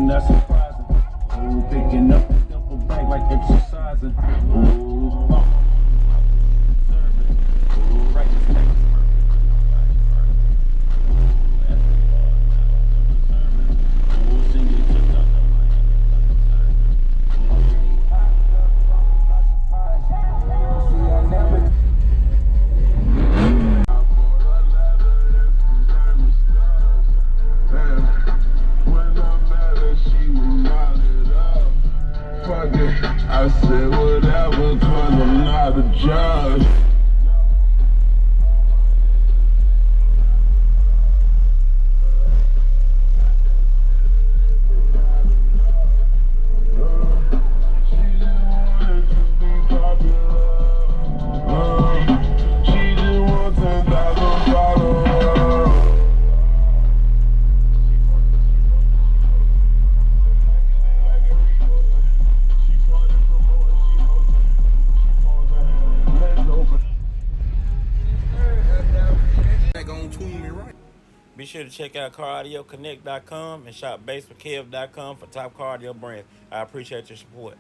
something that's surprising. Ooh, picking up the duffel bag like exercising. Ooh, deserve it. Ooh, righteous neck is perfect. Ooh, sing it to the I said whatever, cause I'm not a judge. Be sure to check out CarAudioConnect.com and shop BASSWITHKEV.com for top car audio brands. I appreciate your support.